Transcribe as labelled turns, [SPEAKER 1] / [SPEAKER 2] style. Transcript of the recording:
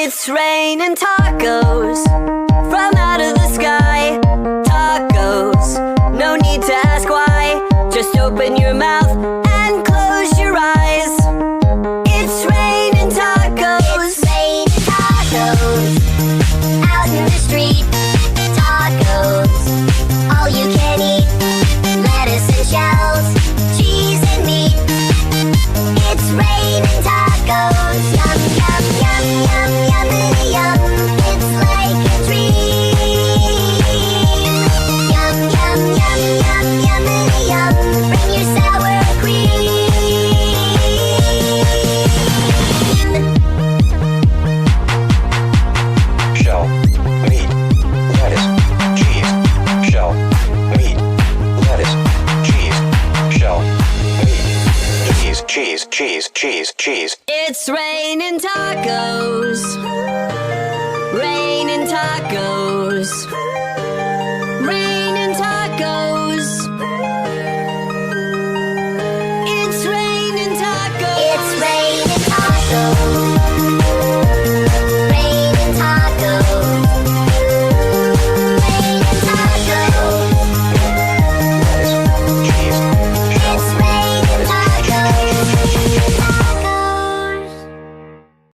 [SPEAKER 1] It's raining tacos from out of the sky. Tacos, no need to ask why. Just open your mouth and close your eyes. It's raining tacos.
[SPEAKER 2] It's raining tacos out in the street. Tacos, all you can eat. Lettuce and shells, cheese and meat. It's raining tacos. Yum, yum, yum, yum, yummity yum. It's like a dream. Yum, yum, yum, yum, yummity yum. Bring your sour cream.
[SPEAKER 3] Shell, meat, lettuce, cheese. Shell, meat, lettuce, cheese. Shell, meat, cheese, cheese, cheese, cheese.
[SPEAKER 1] It's raining tacos. Raining tacos. Raining tacos. It's raining tacos.
[SPEAKER 2] It's raining tacos.